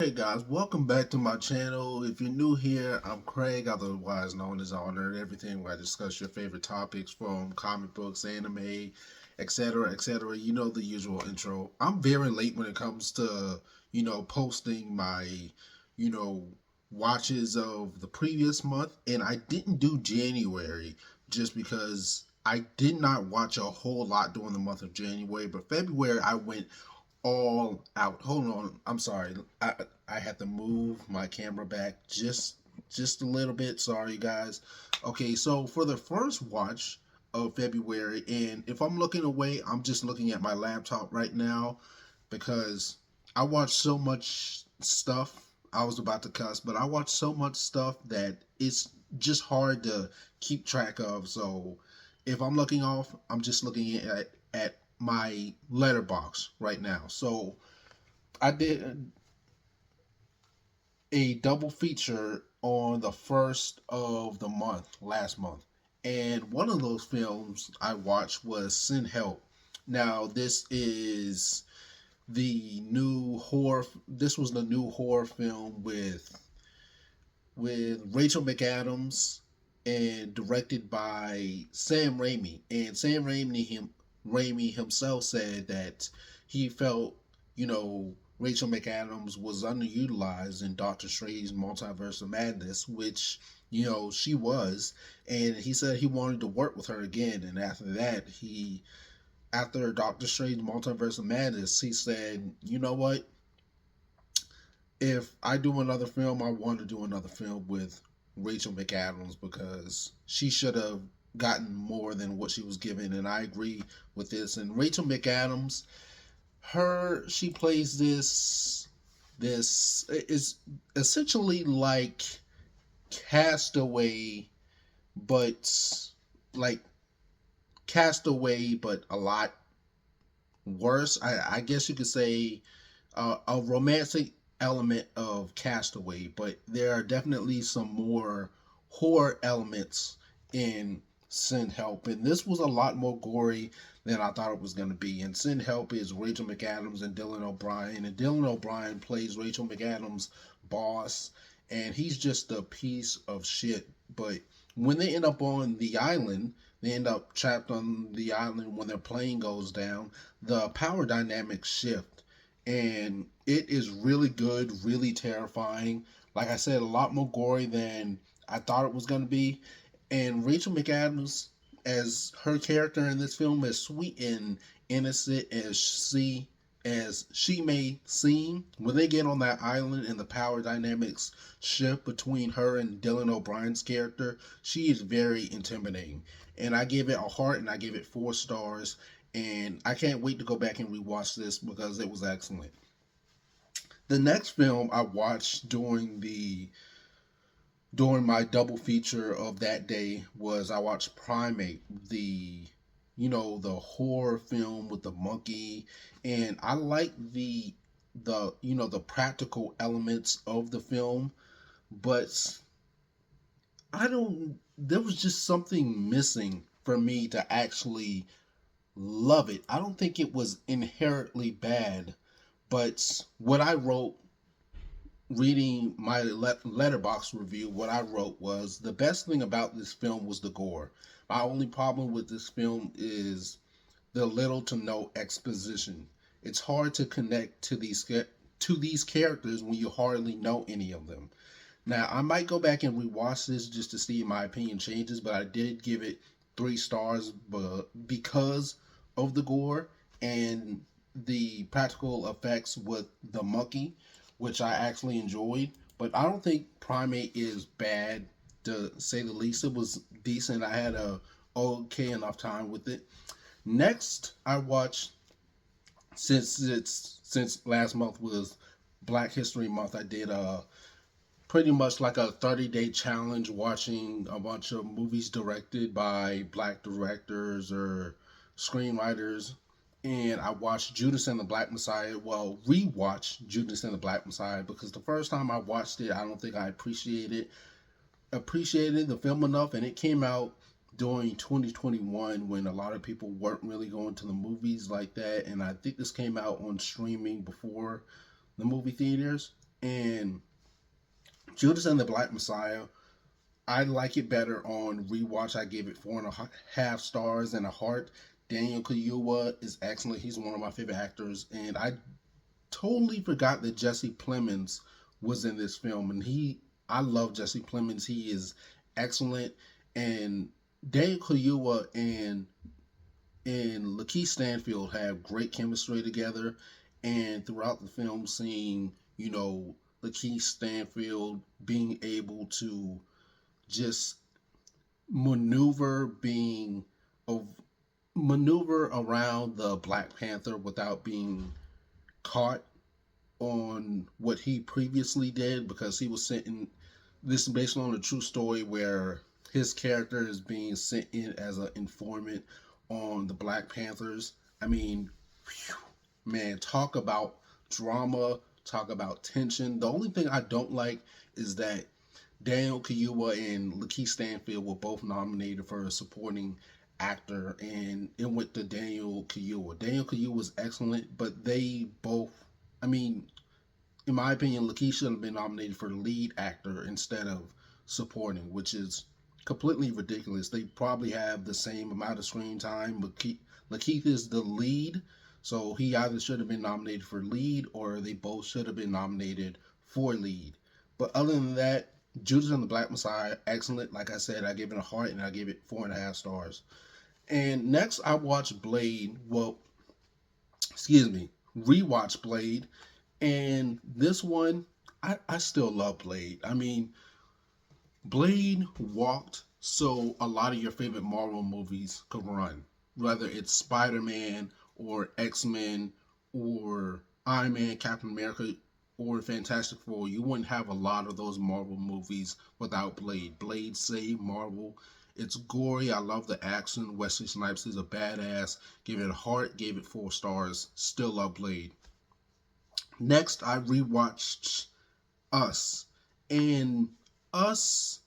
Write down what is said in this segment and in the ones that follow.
Hey guys, welcome back to my channel. If you're new here, I'm Craig, otherwise known as All Nerd Everything, where I discuss your favorite topics from comic books, anime, etc., etc. You know the usual intro. I'm very late when it comes to, posting my, you know, watches of the previous month, and I didn't do January just because I did not watch a whole lot during the month of January, but February I went all out. Hold on, I'm sorry. I had to move my camera back just a little bit. Sorry, guys. Okay, so for the first watch of February, and if I'm looking away, I'm just looking at my laptop right now because I watched so much stuff. I was about to cuss, but I watched so much stuff that it's just hard to keep track of. So if I'm looking off, I'm just looking at my letterbox right now. So I did a double feature on the first of the month last month, and one of those films I watched was Sin Help. Now this was the new horror film with Rachel McAdams and directed by Sam Raimi. And Raimi himself said that he felt, Rachel McAdams was underutilized in Doctor Strange Multiverse of Madness, which, she was. And he said he wanted to work with her again. And after Doctor Strange Multiverse of Madness, he said, you know what? If I do another film, I want to do another film with Rachel McAdams because she should have gotten more than what she was given, and I agree with this. And Rachel McAdams, she plays this is essentially like Castaway, but like Castaway, but a lot worse. I guess you could say a romantic element of Castaway, but there are definitely some more horror elements in Sin Help, and this was a lot more gory than I thought it was going to be. And Sin Help is Rachel McAdams and Dylan O'Brien, and Dylan O'Brien plays Rachel McAdams' boss, and he's just a piece of shit. But when they end up on the island, they end up trapped on the island when their plane goes down. The power dynamics shift, and it is really good, really terrifying. Like I said, a lot more gory than I thought it was going to be. And Rachel McAdams, as her character in this film, as sweet and innocent as she may seem, when they get on that island and the power dynamics shift between her and Dylan O'Brien's character, she is very intimidating. And I give it a heart, and I give it 4 stars. And I can't wait to go back and rewatch this because it was excellent. The next film I watched during my double feature of that day was I watched Primate, the horror film with the monkey, and I like the practical elements of the film, but I don't there was just something missing for me to actually love it. I don't think it was inherently bad, but what I wrote reading my letterbox review, what I wrote was the best thing about this film was the gore. My only problem with this film is the little to no exposition. It's hard to connect to these characters when you hardly know any of them. Now, I might go back and rewatch this just to see if my opinion changes, but I did give it 3 stars because of the gore and the practical effects with the monkey, which I actually enjoyed. But I don't think Primate is bad to say the least. It was decent. I had a okay enough time with it. Next, I watched since last month was Black History Month. I did a pretty much like a 30-day challenge watching a bunch of movies directed by black directors or screenwriters. And I watched Judas and the Black Messiah. Well, rewatched Judas and the Black Messiah because the first time I watched it, I don't think I appreciated the film enough, and it came out during 2021 when a lot of people weren't really going to the movies like that, and I think this came out on streaming before the movie theaters. And Judas and the Black Messiah, I like it better on rewatch. I gave it 4.5 stars and a heart. Daniel Kaluuya is excellent. He's one of my favorite actors, and I totally forgot that Jesse Plemons was in this film, and I love Jesse Plemons. He is excellent, and Daniel Kaluuya and Lakeith Stanfield have great chemistry together, and throughout the film, seeing Lakeith Stanfield being able to just maneuver being of maneuver around the Black Panther without being caught on what he previously did, because he was sent in. This is based on a true story where his character is being sent in as an informant on the Black Panthers. I mean, whew, man, talk about drama, talk about tension. The only thing I don't like is that Daniel Kaluuya and Lakeith Stanfield were both nominated for a supporting actor, and it went to Daniel Kaluuya. Daniel Kaluuya was excellent, but they both, I mean, in my opinion, Lakeith should have been nominated for lead actor instead of supporting, which is completely ridiculous. They probably have the same amount of screen time. Lakeith is the lead, so he either should have been nominated for lead or they both should have been nominated for lead. But other than that, Judas and the Black Messiah, excellent. Like I said, I gave it a heart and I gave it 4.5 stars. And next, I watched Blade. Well, excuse me, rewatch Blade. And this one, I still love Blade. I mean, Blade walked so a lot of your favorite Marvel movies could run, whether it's Spider Man or X Men or Iron Man, Captain America, or Fantastic Four. You wouldn't have a lot of those Marvel movies without Blade. Blade saved Marvel. It's gory. I love the action. Wesley Snipes is a badass. Gave it a heart. Gave it 4 stars. Still love Blade. Next, I rewatched Us. And Us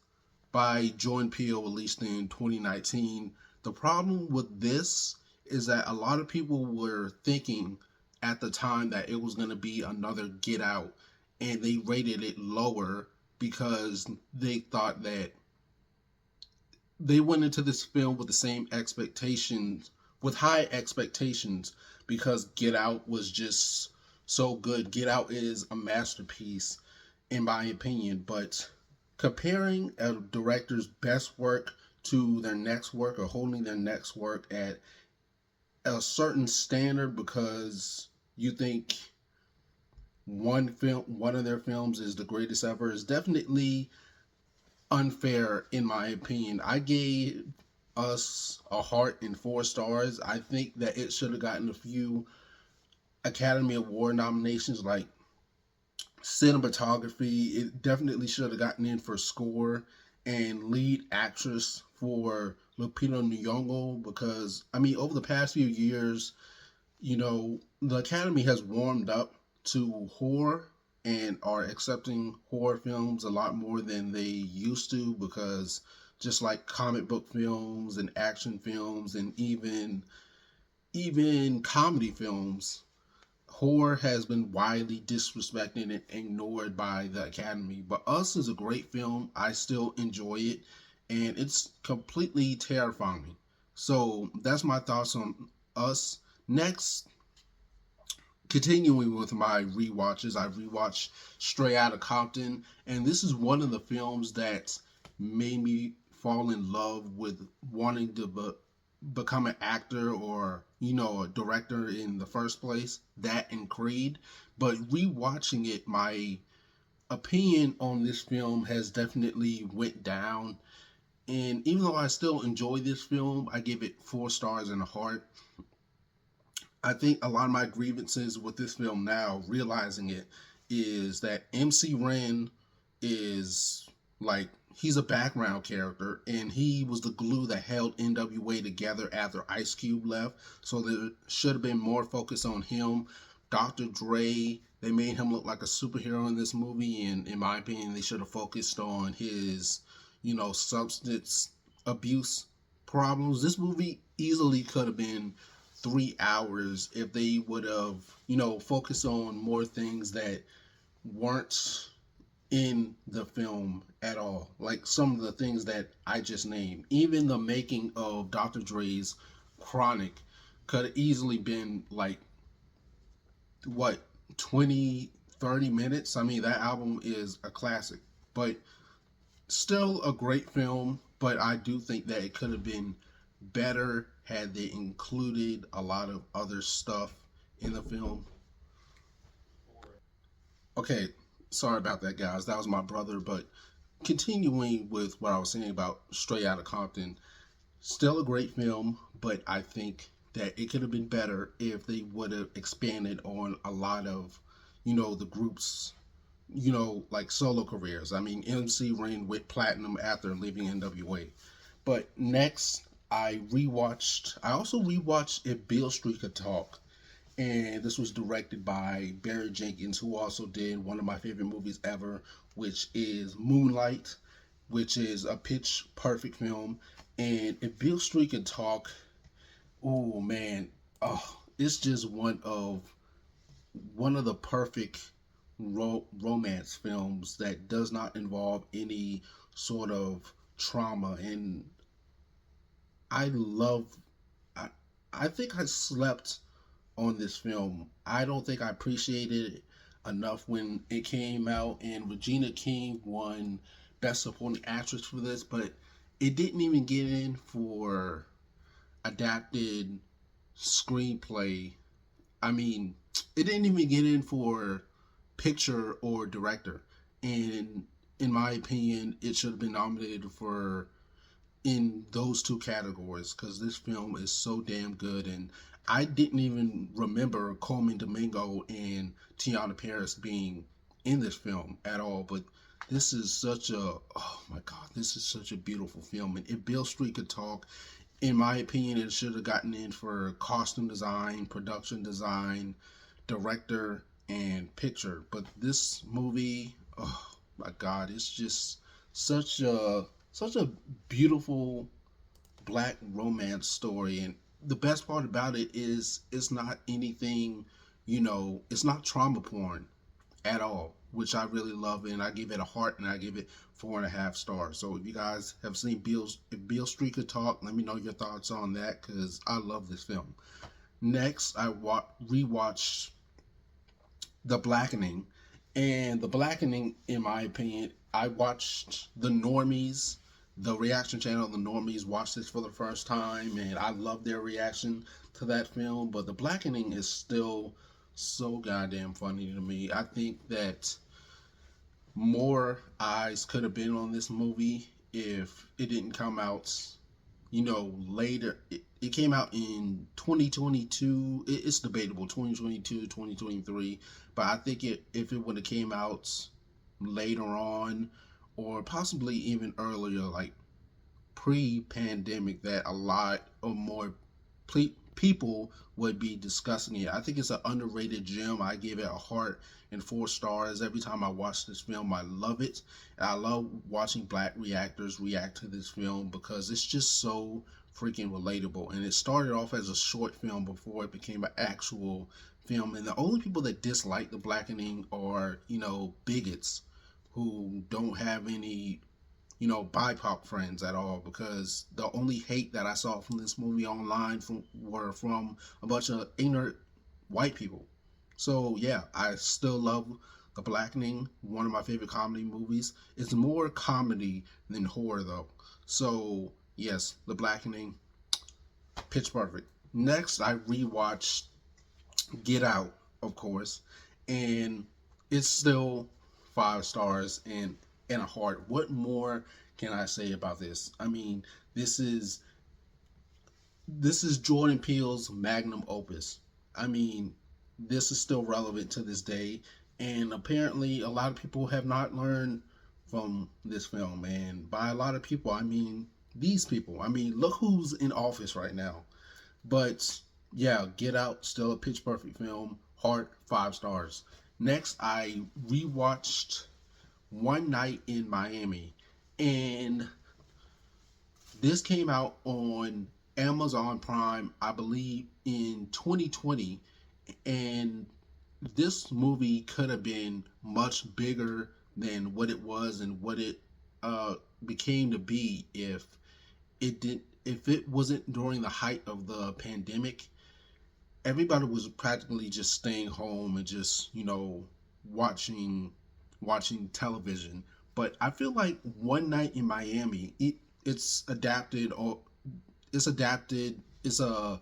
by Jordan Peele, released in 2019. The problem with this is that a lot of people were thinking at the time that it was going to be another Get Out, and they rated it lower because they thought that they went into this film with the same expectations, with high expectations, because Get Out was just so good. Get Out is a masterpiece, in my opinion, but comparing a director's best work to their next work, or holding their next work at a certain standard because you think one of their films is the greatest ever, is definitely unfair, in my opinion. I gave Us a heart and 4 stars. I think that it should have gotten a few Academy Award nominations, like cinematography. It definitely should have gotten in for score and lead actress for Lupita Nyong'o, because I mean, over the past few years, the Academy has warmed up to horror and are accepting horror films a lot more than they used to, because just like comic book films and action films and even comedy films, horror has been widely disrespected and ignored by the Academy. But Us is a great film. I still enjoy it, and it's completely terrifying. So that's my thoughts on Us. Next, continuing with my rewatches, I rewatched Straight Outta Compton, and this is one of the films that made me fall in love with wanting to become an actor, or a director in the first place. That and Creed. But rewatching it, my opinion on this film has definitely went down, and even though I still enjoy this film, I give it 4 stars and a heart. I think a lot of my grievances with this film now, realizing it, is that MC Ren is like, he's a background character, and he was the glue that held NWA together after Ice Cube left. So there should have been more focus on him. Dr. Dre, they made him look like a superhero in this movie, and in my opinion, they should have focused on his, substance abuse problems. This movie easily could have been 3 hours if they would have, focused on more things that weren't in the film at all. Like some of the things that I just named, even the making of Dr. Dre's Chronic could have easily been like what 20, 30 minutes. I mean, that album is a classic, but still a great film. But I do think that it could have been better had they included a lot of other stuff in the film. Okay, sorry about that, guys. That was my brother. But continuing with what I was saying about Straight Outta Compton, still a great film, but I think that it could have been better if they would have expanded on a lot of, the groups, like solo careers. I mean, MC Ren went platinum after leaving NWA. But next, I also rewatched If Beale Street Could Talk. And this was directed by Barry Jenkins, who also did one of my favorite movies ever, which is Moonlight, which is a pitch perfect film. And If Beale Street Could Talk, oh man, it's just one of the perfect romance films that does not involve any sort of trauma. And I love, I, I think I slept on this film. I don't think I appreciated it enough when it came out, and Regina King won Best Supporting Actress for this, but it didn't even get in for adapted screenplay. I mean, it didn't even get in for picture or director. And in my opinion, it should have been nominated for in those two categories because this film is so damn good. And I didn't even remember Coleman Domingo and Tiana Paris being in this film at all. But this is such a, oh my God, this is such a beautiful film. And if Beale Street Could Talk, in my opinion, it should have gotten in for costume design, production design, director, and picture. But this movie, oh my God, it's just such a beautiful black romance story. And the best part about it is it's not anything, it's not trauma porn at all, which I really love. And I give it a heart, and I give it 4.5 stars. So if you guys have seen if Beale Street Could Talk, let me know your thoughts on that because I love this film. Next, I rewatched The Blackening. And The Blackening, in my opinion, I watched the reaction channel, The Normies, watched this for the first time, and I love their reaction to that film. But The Blackening is still so goddamn funny to me. I think that more eyes could have been on this movie if it didn't come out, later. It came out in 2022. It's debatable, 2022, 2023. But I think if it would have came out later on, or possibly even earlier, like pre-pandemic, that a lot of more people would be discussing it. I think it's an underrated gem. I give it a heart and 4 stars. Every time I watch this film, I love it. And I love watching black reactors react to this film because it's just so freaking relatable. And it started off as a short film before it became an actual film. And the only people that dislike The Blackening are, bigots who don't have any BIPOC friends at all, because the only hate that I saw from this movie online were from a bunch of ignorant white people. So yeah, I still love The Blackening, one of my favorite comedy movies. It's more comedy than horror though. So yes, The Blackening, pitch perfect. Next, I rewatched Get Out, of course, and it's still 5 stars and a heart. What more can I say about this? I mean, this is Jordan Peele's magnum opus. I mean, this is still relevant to this day, and apparently a lot of people have not learned from this film. And by a lot of people, I mean these people. I mean, look who's in office right now. But yeah, Get Out, still a pitch perfect film. Heart, 5 stars. Next, I rewatched One Night in Miami, and this came out on Amazon Prime, I believe, in 2020. And this movie could have been much bigger than what it was and what it uh, became to be if it wasn't during the height of the pandemic. Everybody was practically just staying home and just watching watching television. But I feel like One Night in Miami, it's adapted, or it's adapted. It's a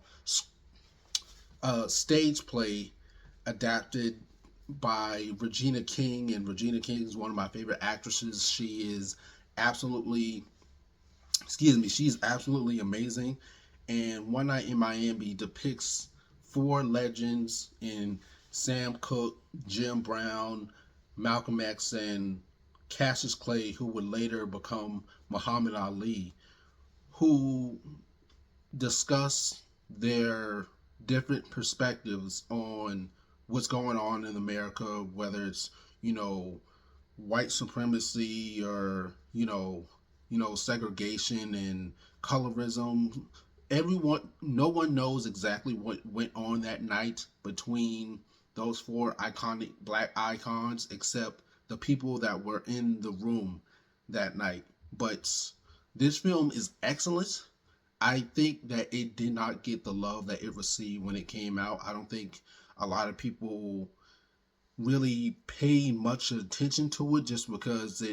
stage play adapted by Regina King, and Regina King is one of my favorite actresses. She is absolutely, excuse me, she's absolutely amazing. And One Night in Miami depicts four legends in Sam Cooke, Jim Brown, Malcolm X, and Cassius Clay, who would later become Muhammad Ali, who discuss their different perspectives on what's going on in America, whether it's, you know, white supremacy or, segregation and colorism. No one knows exactly what went on that night between those four iconic black icons except the people that were in the room that night. But this film is excellent. I think that it did not get the love that it received when it came out. I don't think a lot of people really paid much attention to it just because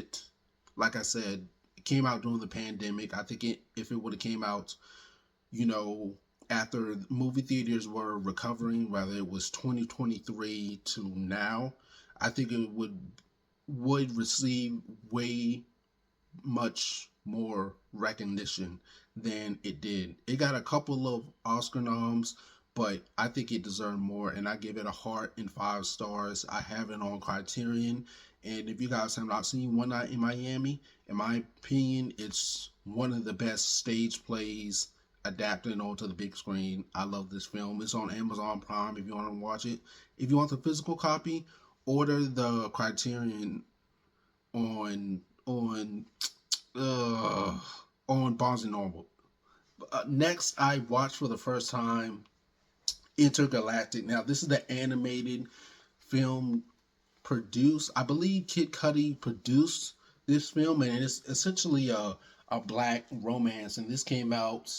like I said, it came out during the pandemic. I think if it would have came out, you know, after movie theaters were recovering, whether it was 2023 to now, I think it would receive way much more recognition than it did. It got a couple of Oscar noms, but I think it deserved more, and I give it a heart and 5 stars. I have it on Criterion, and if you guys have not seen One Night in Miami, in my opinion, it's one of the best stage plays adapted onto the big screen. I love this film. It's on Amazon Prime if you want to watch it. If you want the physical copy, order the Criterion on on uh, on Barnes and Noble. Next, I watched for the first time Intergalactic. Now, this is the animated film produced. I believe Kid Cudi produced this film, and it's essentially a black romance. And this came out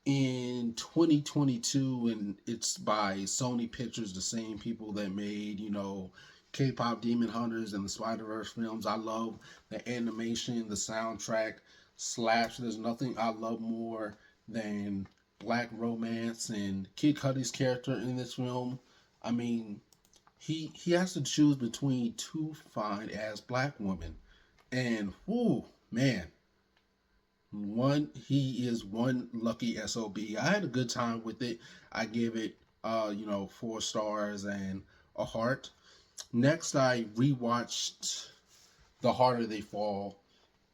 in 2022, and it's by Sony Pictures, the same people that made, K-pop Demon Hunters and the Spider-Verse films. I love the animation, the soundtrack, slash. There's nothing I love more than black romance, and Kid Cudi's character in this film. I mean, he has to choose between two fine ass black women, and whoo man, he is one lucky sob. I had a good time with it. I give it 4 stars and a heart. Next, I rewatched The Harder They Fall.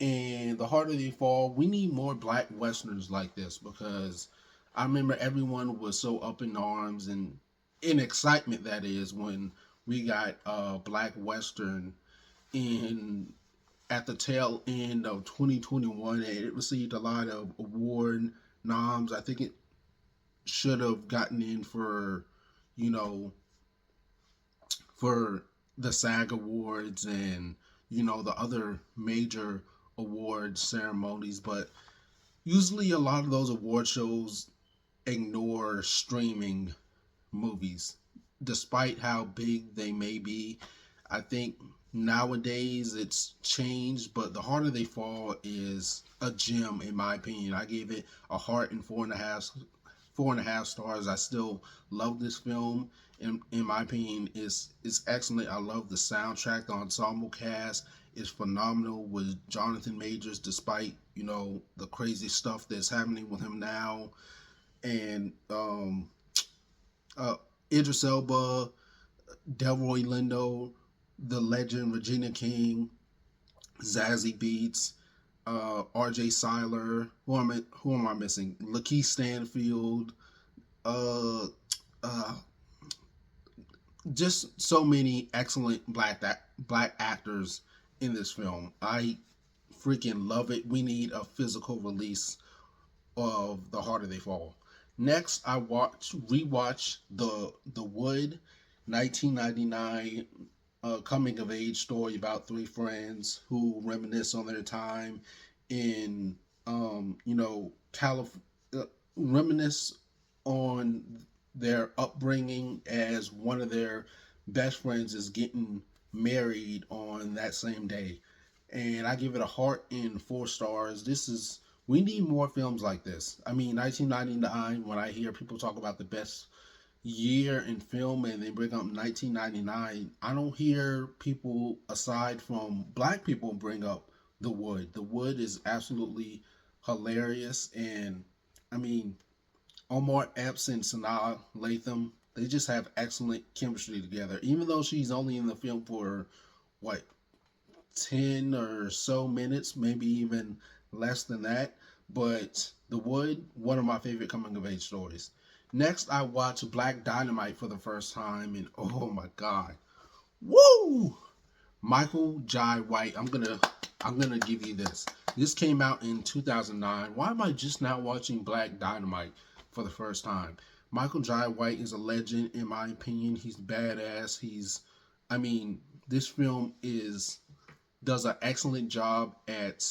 And The Harder They Fall, we need more black westerns like this, because I remember everyone was so up in arms and in excitement, that is, when we got a black western in at the tail end of 2021, and it received a lot of award noms. I think it should have gotten in for, you know, for the SAG Awards and, the other major award ceremonies, but usually a lot of those award shows ignore streaming movies, despite how big they may be. I think nowadays it's changed, but The Harder They Fall is a gem in my opinion. I gave it a heart and 4.5 stars. I still love this film. In my opinion, is excellent. I love the soundtrack. The ensemble cast is phenomenal with Jonathan Majors, despite the crazy stuff that's happening with him now, and Idris Elba, Delroy Lindo, the legend Regina King, Zazie Beetz, R.J. Seiler. Who am I missing? Lakeith Stanfield. Uh, uh, just so many excellent black actors in this film. I freaking love it. We need a physical release of The Harder They Fall. Next, I rewatched The Wood. 1999 coming of age story about three friends who reminisce on their time in, reminisce on their upbringing as one of their best friends is getting married on that same day. And I give it a heart and 4 stars. We need more films like this. I mean, 1999, when I hear people talk about the best year in film and they bring up 1999, I don't hear people aside from black people bring up The Wood. The Wood is absolutely hilarious. And I mean, Omar Epps and Sanaa Lathan, they just have excellent chemistry together. Even though she's only in the film for what, 10 or so minutes, maybe even less than that. But The Wood, one of my favorite coming of age stories. Next, I watched Black Dynamite for the first time, and oh my god, woo! Michael Jai White. I'm gonna give you this. This came out in 2009. Why am I just now watching Black Dynamite for the first time? Michael Jai White is a legend in my opinion. He's badass. I mean, this film is does an excellent job at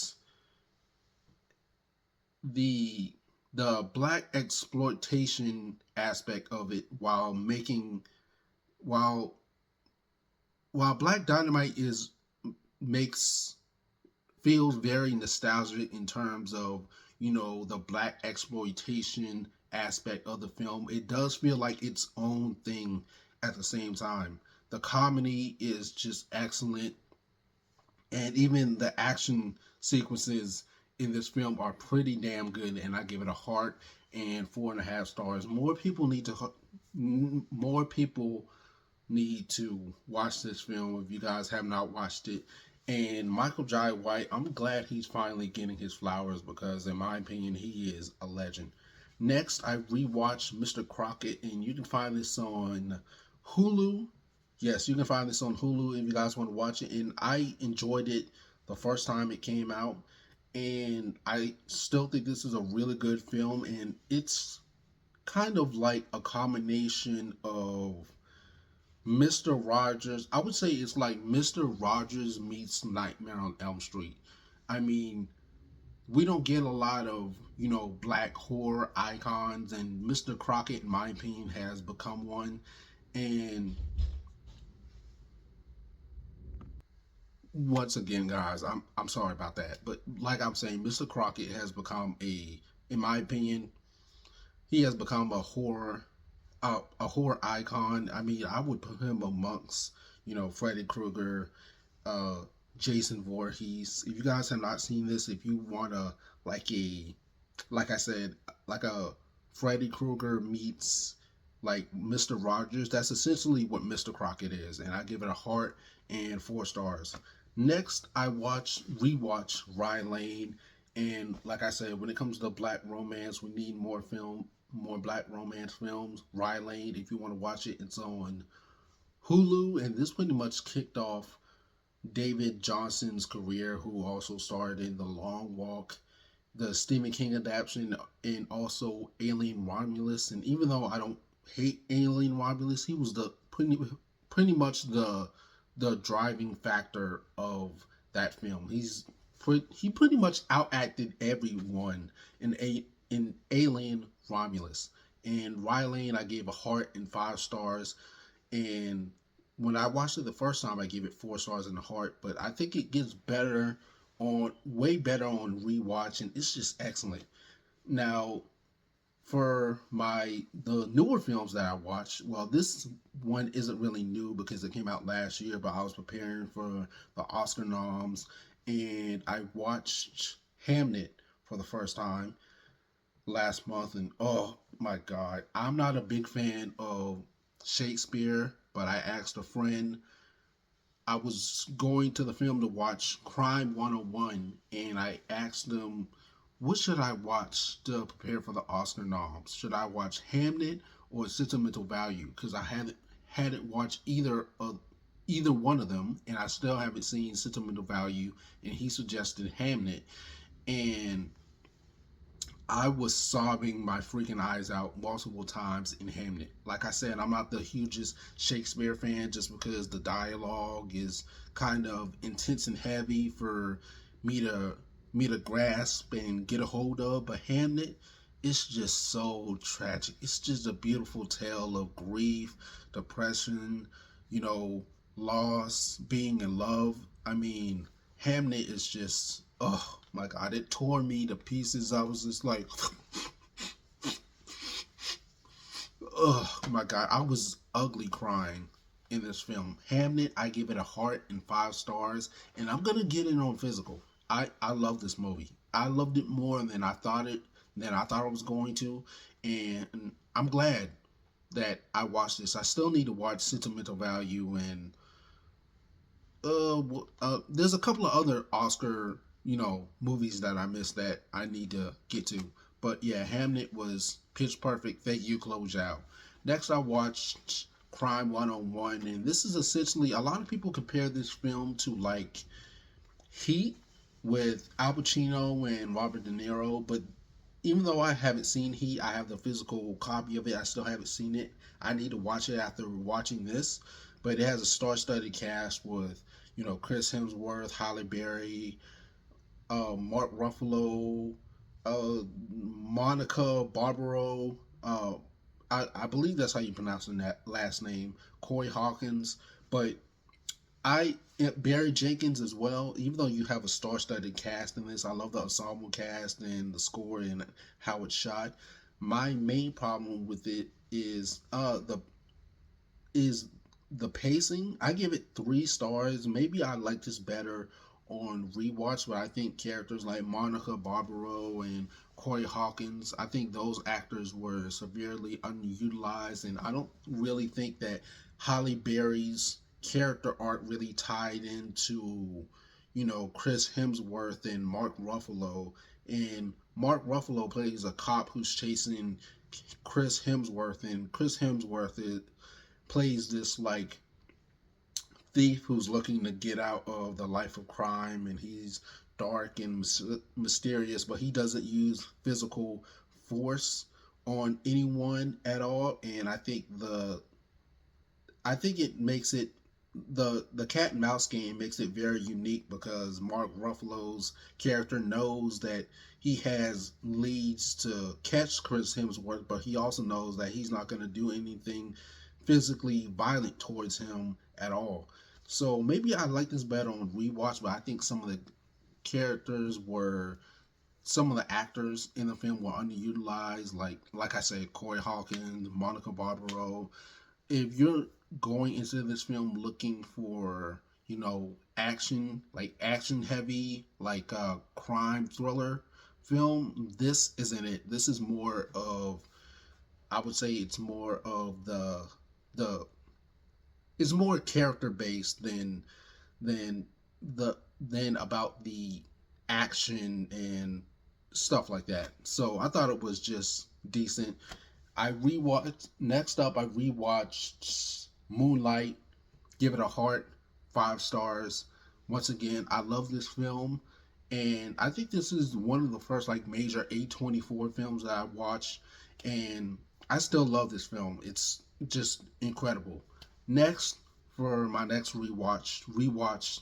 the black exploitation aspect of it while Black Dynamite is makes feels very nostalgic in terms of the black exploitation aspect of the film. It does feel like its own thing at the same time. The comedy is just excellent, and even the action sequences in this film are pretty damn good, and I give it a heart and 4.5 stars. More people need to watch this film if you guys have not watched it. And Michael Jai White, I'm glad he's finally getting his flowers because, in my opinion, he is a legend. Next, I rewatched Mr. Crockett, and you can find this on Hulu. Yes, you can find this on Hulu if you guys want to watch it. And I enjoyed it the first time it came out, and I still think this is a really good film. And it's kind of like a combination of Mr. Rogers. I would say it's like Mr. Rogers meets Nightmare on Elm Street. I mean, we don't get a lot of, black horror icons, and Mr. Crockett, in my opinion, has become one. And once again, guys, I'm sorry about that. But like I'm saying, Mr. Crockett has become in my opinion, he has become a horror icon. I mean, I would put him amongst, Freddy Krueger, uh, Jason Voorhees. If you guys have not seen this, if you want like I said, like a Freddy Krueger meets like Mr. Rogers, that's essentially what Mr. Crockett is, and I give it a heart and 4 stars. Next, I rewatch Ryan Lane, and like I said, when it comes to black romance, we need more black romance films. Ryan Lane, if you want to watch it, it's on Hulu, and this pretty much kicked off David Johnson's career, who also starred in The Long Walk, the Stephen King adaptation, and also Alien Romulus. And even though I don't hate Alien Romulus, he was the pretty much the driving factor of that film. He pretty much outacted everyone in Alien Romulus. And Ryan, I gave a heart and 5 stars. And when I watched it the first time, I gave it 4 stars and a heart. But I think it gets way better on rewatch, and it's just excellent. Now, for the newer films that I watched, well, this one isn't really new because it came out last year, but I was preparing for the Oscar noms, and I watched Hamnet for the first time last month, and oh my god, I'm not a big fan of Shakespeare, but I asked a friend. I was going to the film to watch Crime 101, and I asked them, what should I watch to prepare for the Oscar noms? Should I watch Hamnet or Sentimental Value? Because I hadn't watched either one of them, and I still haven't seen Sentimental Value. And he suggested Hamnet, and I was sobbing my freaking eyes out multiple times in Hamnet. Like I said, I'm not the hugest Shakespeare fan just because the dialogue is kind of intense and heavy for me to me to grasp and get a hold of. But Hamnet, it's just so tragic. It's just a beautiful tale of grief, depression, you know, loss, being in love. I mean, Hamnet is just, oh my god, it tore me to pieces. I was just like, oh my god, I was ugly crying in this film. Hamnet, I give it a heart and 5 stars, and I'm gonna get it on physical. I love this movie. I loved it more than I thought I was going to, and I'm glad that I watched this. I still need to watch Sentimental Value and there's a couple of other Oscar, movies that I missed that I need to get to. But yeah, Hamnet was pitch perfect. Thank you, Chloe Zhao. Next, I watched Crime 101, and this is essentially a lot of people compare this film to like Heat with Al Pacino and Robert De Niro. But even though I haven't seen Heat, I have the physical copy of it. I still haven't seen it. I need to watch it after watching this. But it has a star-studded cast with, Chris Hemsworth, Halle Berry, Mark Ruffalo, Monica Barbaro. I believe that's how you pronounce that last name. Corey Hawkins. But Barry Jenkins as well. Even though you have a star-studded cast in this, I love the ensemble cast and the score and how it's shot. My main problem with it is the pacing. I give it 3 stars. Maybe I like this better on rewatch, but I think characters like Monica Barbaro and Corey Hawkins, I think those actors were severely underutilized, and I don't really think that Holly Berry's character arc really tied into, Chris Hemsworth and Mark Ruffalo. And Mark Ruffalo plays a cop who's chasing Chris Hemsworth, and Chris Hemsworth plays this like thief who's looking to get out of the life of crime, and he's dark and mysterious, but he doesn't use physical force on anyone at all. And I think it makes it the cat and mouse game makes it very unique because Mark Ruffalo's character knows that he has leads to catch Chris Hemsworth, but he also knows that he's not going to do anything physically violent towards him at all. So maybe I like this better on rewatch, but I think some of the actors in the film were underutilized. Like I said, Corey Hawkins, Monica Barbaro. If you're going into this film looking for action, like action heavy, like a crime thriller film, this isn't it. This is more of, I would say it's more of the it's more character based than than about the action and stuff like that. So I thought it was just decent. I rewatched Moonlight, give it a heart, 5 stars. Once again, I love this film, and I think this is one of the first like major A24 films that I watched, and I still love this film. It's just incredible. Next, for my next rewatch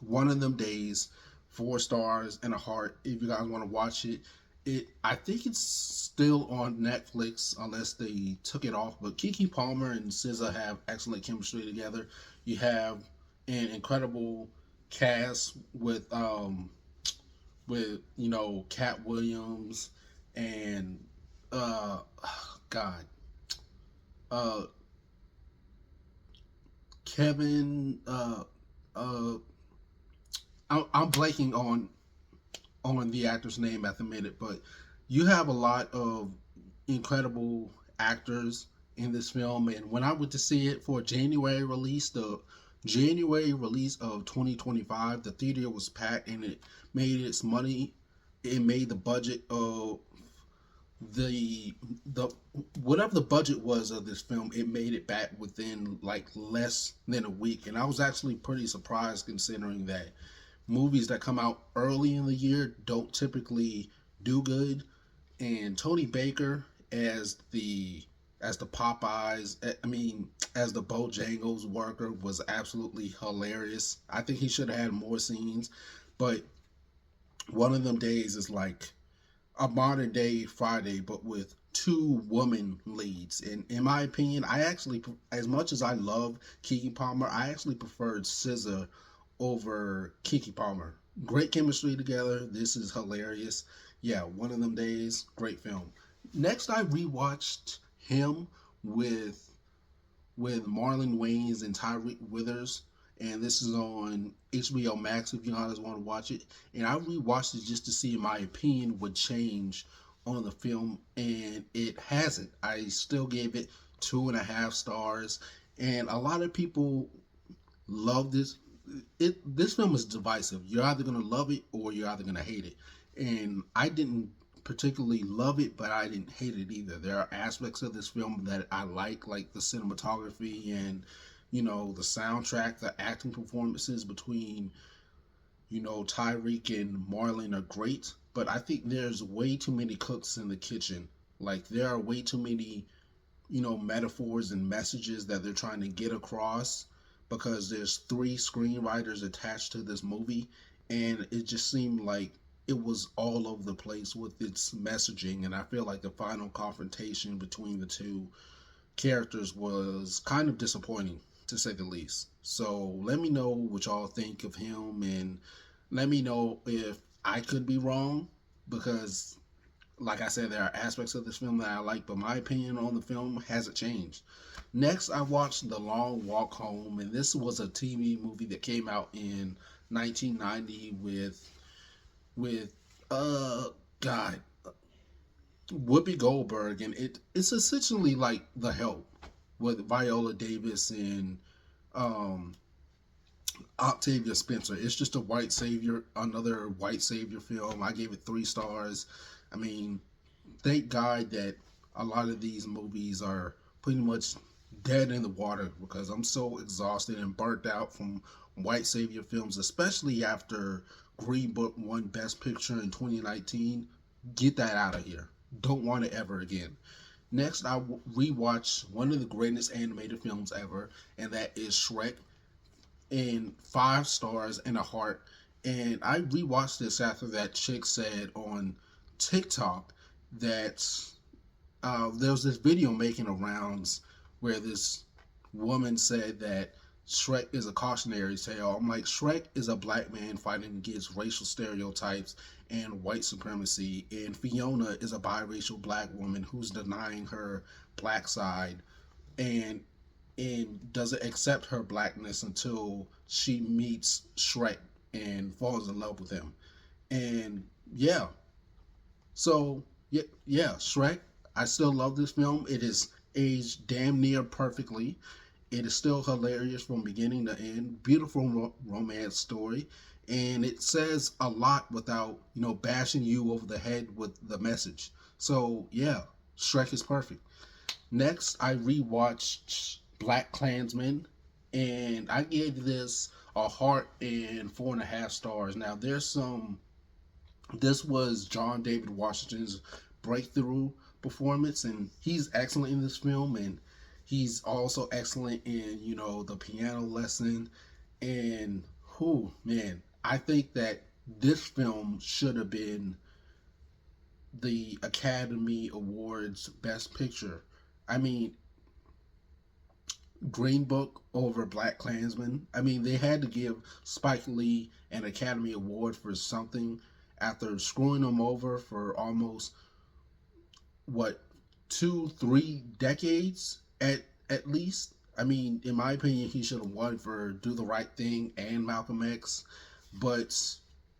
One of Them Days, 4 stars and a heart. If you guys want to watch it, I think it's still on Netflix unless they took it off. But Kiki Palmer and SZA have excellent chemistry together. You have an incredible cast with Cat Williams and God uh Kevin uh I'm blanking on the actor's name at the minute, but you have a lot of incredible actors in this film. And when I went to see it for the January release of 2025, the theater was packed and it made its money. It made the budget of the whatever the budget was of this film, it made it back within like less than a week. And I was actually pretty surprised considering that movies that come out early in the year don't typically do good, and Tony Baker as the Popeyes, I mean, as the Bojangles worker was absolutely hilarious. I think he should have had more scenes, but one of them days is like a modern day Friday, but with two woman leads. And in my opinion, I actually, as much as I love Kiki Palmer, I actually preferred SZA over Kiki Palmer. Great chemistry together. This is hilarious. Yeah, one of them days. Great film. Next, I rewatched him with with Marlon Wayans and Tyreek Withers, and this is on HBO Max if you guys want to watch it. And I rewatched it just to see if my opinion would change on the film, and it hasn't. I still gave it 2.5 stars, and a lot of people love this. This film is divisive. You're either gonna love it or you're either gonna hate it. And I didn't particularly love it, but I didn't hate it either. There are aspects of this film that I like the cinematography and the soundtrack, the acting performances between Tyreek and Marlon are great. But I think there's way too many cooks in the kitchen. Like there are way too many metaphors and messages that they're trying to get across because there's three screenwriters attached to this movie, and it just seemed like it was all over the place with its messaging. And I feel like the final confrontation between the two characters was kind of disappointing, to say the least. So let me know what y'all think of him, and let me know if I could be wrong, because like I said, there are aspects of this film that I like, but my opinion on the film hasn't changed. Next, I watched The Long Walk Home, and this was a TV movie that came out in 1990 with God, Whoopi Goldberg, and it's essentially like The Help with Viola Davis and um, Octavia Spencer. It's just another white savior film. I gave it 3 stars. I mean, thank God that a lot of these movies are pretty much dead in the water because I'm so exhausted and burnt out from white savior films, especially after Green Book won Best Picture in 2019. Get that out of here. Don't want it ever again. Next, I rewatched one of the greatest animated films ever, and that is Shrek, in 5 stars and a heart. And I rewatched this after that chick said on TikTok that there was this video making the rounds where this woman said that Shrek is a cautionary tale. I'm like, Shrek is a black man fighting against racial stereotypes and white supremacy, and Fiona is a biracial black woman who's denying her black side and doesn't accept her blackness until she meets Shrek and falls in love with him. And yeah, so yeah, Shrek. I still love this film. It is aged damn near perfectly. It is still hilarious from beginning to end. Beautiful romance story, and it says a lot without bashing you over the head with the message. So yeah, Shrek is perfect. Next, I rewatched Black Klansman, and I gave this a heart and 4.5 stars. Now, there's some. This was John David Washington's breakthrough performance, and he's excellent in this film, and he's also excellent in the piano lesson. And who man, I think that this film should have been the Academy Awards Best Picture. I mean, Green Book over Black Klansman. I mean, they had to give Spike Lee an Academy Award for something after screwing him over for almost what 2, 3 decades at least. I mean, in my opinion, he should have won for Do the Right Thing and Malcolm X, but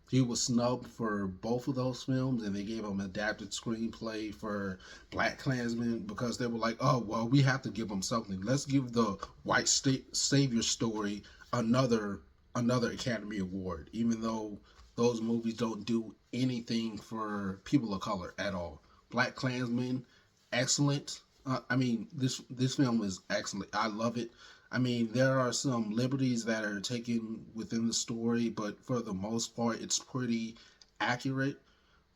he was snubbed for both of those films, and they gave him an adapted screenplay for Black Klansman because they were like, "Oh well, we have to give him something. Let's give the white savior story another Academy Award," even though those movies don't do anything for people of color at all. Black Klansman, excellent. I mean, this film is excellent. I love it. I mean, there are some liberties that are taken within the story, but for the most part, it's pretty accurate.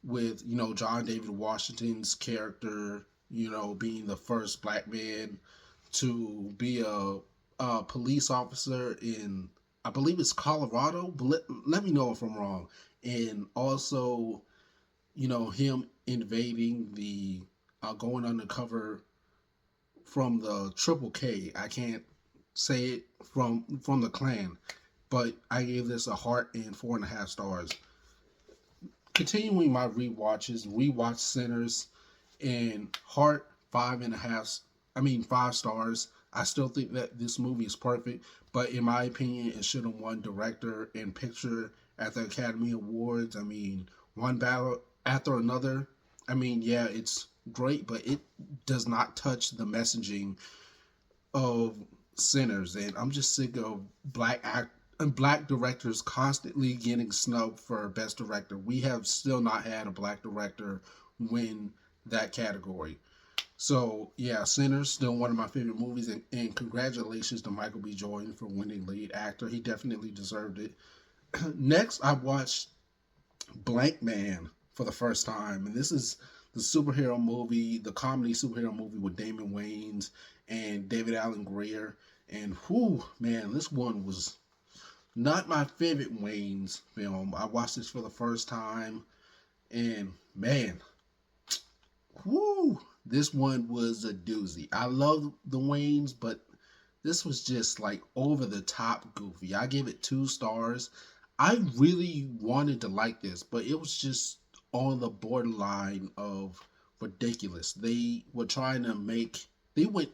with, you know, John David Washington's character, you know, being the first black man to be a police officer in, I believe it's Colorado, but let me know if I'm wrong. And also, you know, him invading the, going undercover from the Triple K. I can't say it from the Klan, but I gave this a heart and 4.5 stars. Continuing my rewatches, rewatch Sinners and Heart 5.5. I mean 5 stars. I still think that this movie is perfect, but in my opinion, it should have won director and picture at the Academy Awards. I mean, one battle after another. I mean, yeah, it's great, but it does not touch the messaging of Sinners, and I'm just sick of black directors constantly getting snubbed for best director. We have still not had a black director win that category. So yeah, Sinners still one of my favorite movies, and congratulations to Michael B. Jordan for winning lead actor. He definitely deserved it. Next, I watched Blank Man for the first time, and this is the superhero movie, the comedy superhero movie with Damon Wayans and David Allen Greer. And whoo, man, this one was not my favorite Wayans film. I watched this for the first time, and man, whoo, this one was a doozy. I love the Wayans, but this was just like over the top goofy. I gave it 2 stars. I really wanted to like this, but it was just on the borderline of ridiculous. They went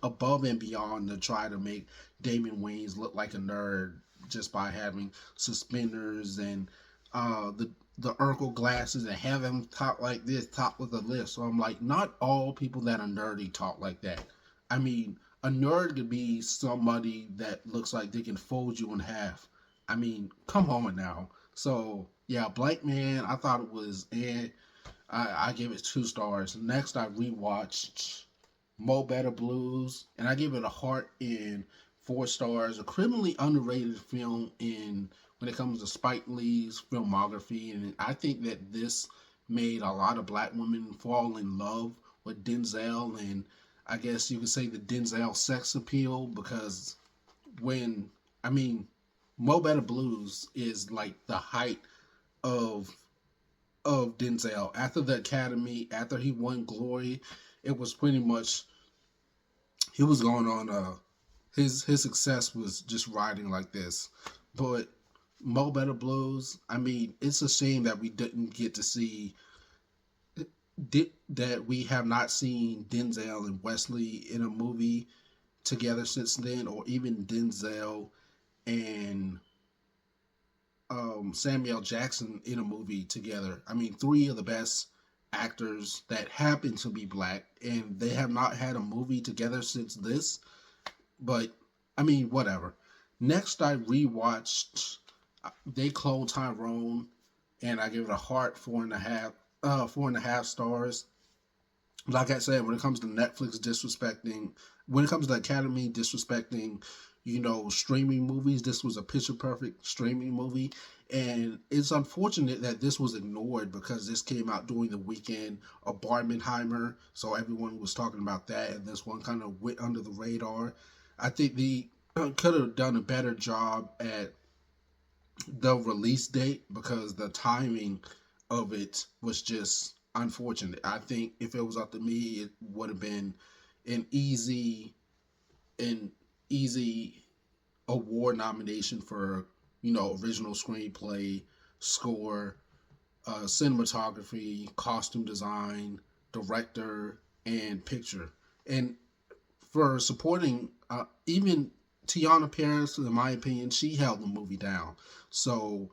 above and beyond to try to make Damon Wayans look like a nerd just by having suspenders and the Urkel glasses and have him talk like this, talk with a lisp. So I'm like, not all people that are nerdy talk like that. I mean, a nerd could be somebody that looks like they can fold you in half. I mean, come on now. So yeah, Blank Man, I thought it was I gave it 2 stars. Next, I rewatched Mo Better Blues, and I gave it a heart in 4 stars. A criminally underrated film in when it comes to Spike Lee's filmography, and I think that this made a lot of black women fall in love with Denzel, and I guess you could say the Denzel sex appeal because when I mean Mo Better Blues is like the height of Denzel after the Academy, after he won Glory. It was pretty much he was going on his success was just riding like this. But Mo Better Blues, I mean, it's a shame that we didn't get to see that we have not seen Denzel and Wesley in a movie together since then, or even Denzel and Samuel Jackson in a movie together. I mean, three of the best actors that happen to be black, and they have not had a movie together since this. But I mean, whatever. Next, I rewatched They Clone Tyrone, and I give it a heart 4.5 stars. Like I said, when it comes to Netflix disrespecting, when it comes to Academy disrespecting, you know, streaming movies, this was a picture perfect streaming movie. And it's unfortunate that this was ignored because this came out during the weekend of Barbenheimer. So everyone was talking about that, and this one kind of went under the radar. I think the could have done a better job at the release date because the timing of it was just unfortunate. I think if it was up to me, it would have been an an easy award nomination for, you know, original screenplay, score, cinematography, costume design, director, and picture. And for supporting, even Tiana Paris, in my opinion, she held the movie down. So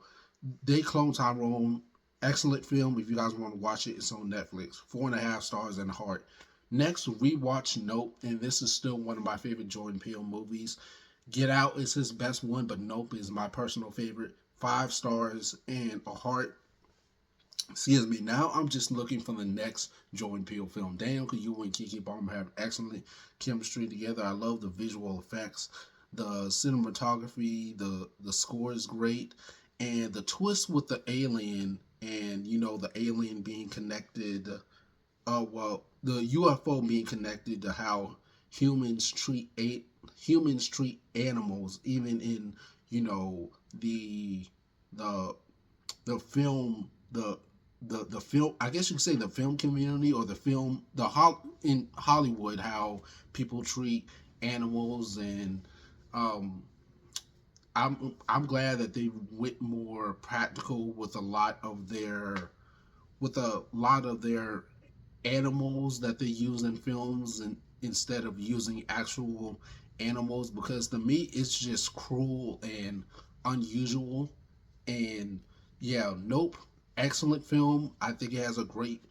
They Clone Tyrone, excellent film. If you guys want to watch it, it's on Netflix. 4.5 stars and a heart. Next, rewatch Nope, and this is still one of my favorite Jordan Peele movies. Get Out is his best one, but Nope is my personal favorite. 5 stars and a heart. Excuse me. Now I'm just looking for the next Jordan Peele film. Daniel Kaluuya and Keke Palmer have excellent chemistry together. I love the visual effects, the cinematography, the score is great, and the twist with the alien and the alien being connected. Well, the UFO being connected to how humans treat humans treat animals, even in the the the film the film, I guess you could say, the film community, or the film in Hollywood, how people treat animals. And um I'm glad that they went more practical with a lot of their animals that they use in films, and instead of using actual animals, because to me it's just cruel and unusual. And yeah, Nope, excellent film. I think it has a great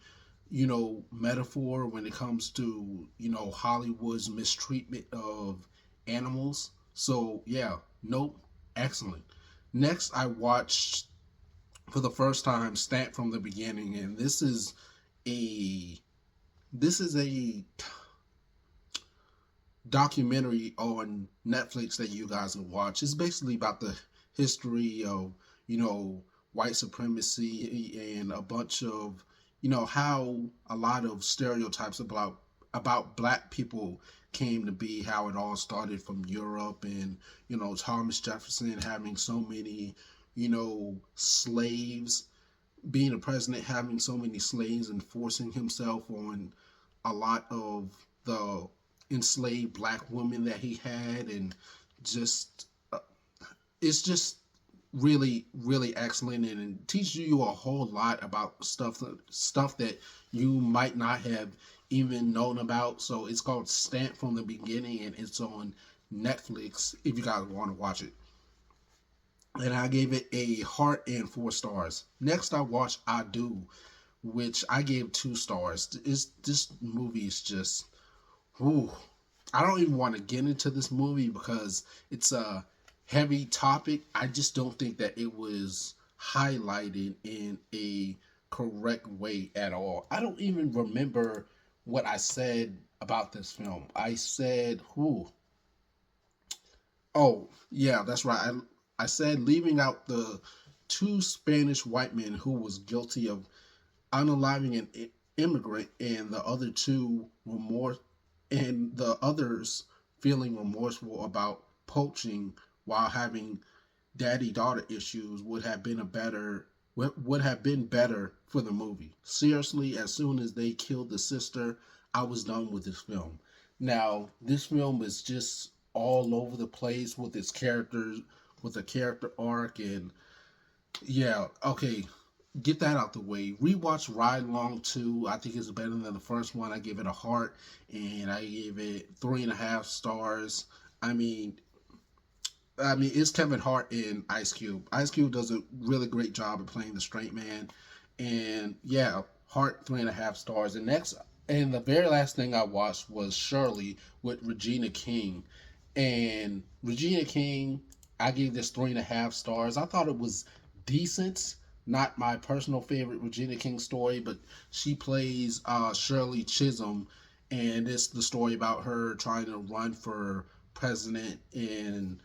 metaphor when it comes to Hollywood's mistreatment of animals. So yeah, Nope, excellent. Next, I watched for the first time Stamp from the Beginning, and a this is a documentary on Netflix that you guys can watch. It's basically about the history of white supremacy, and a bunch of how a lot of stereotypes about black people came to be, how it all started from Europe, and Thomas Jefferson having so many slaves, being a president, having so many slaves, and forcing himself on a lot of the enslaved black women that he had. And just it's just really, really excellent, and it teaches you a whole lot about stuff that you might not have even known about. So it's called Stamp from the Beginning, and it's on Netflix if you guys want to watch it. And I gave it a heart and 4 stars. Next, I watched I Do, which I gave 2 stars. This movie is just, whew, I don't even want to get into this movie because it's a heavy topic. I just don't think that it was highlighted in a correct way at all. I don't even remember what I said about this film. I said, who? Oh, yeah, that's right. I said leaving out the 2 Spanish white men who was guilty of unaliving an immigrant, and the other two remorse, and the others feeling remorseful about poaching while having daddy daughter issues would have been better for the movie. Seriously, as soon as they killed the sister, I was done with this film. Now, this film is just all over the place with its characters, with a character arc. And yeah, okay, get that out the way. Rewatch Ride Along 2. I think it's better than the first one. I give it a heart, and I gave it 3.5 stars. I mean, it's Kevin Hart and Ice Cube. Ice Cube does a really great job of playing the straight man, and yeah, Hart 3.5 stars. And the very last thing I watched was Shirley with Regina King, and Regina King, I gave this 3.5 stars. I thought it was decent. Not my personal favorite Regina King story, but she plays Shirley Chisholm, and it's the story about her trying to run for president. And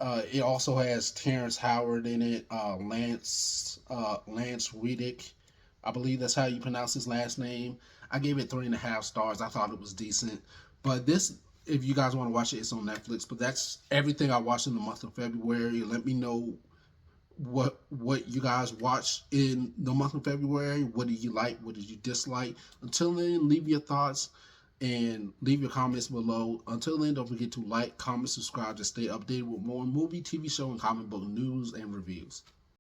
it also has Terrence Howard in it, Lance Reddick. I believe that's how you pronounce his last name. I gave it 3.5 stars. I thought it was decent. But this, if you guys want to watch it, it's on Netflix. But that's everything I watched in the month of February. Let me know what you guys watched in the month of February. What did you like? What did you dislike? Until then, leave your thoughts and leave your comments below. Until then, don't forget to like, comment, subscribe to stay updated with more movie, TV show, and comic book news and reviews.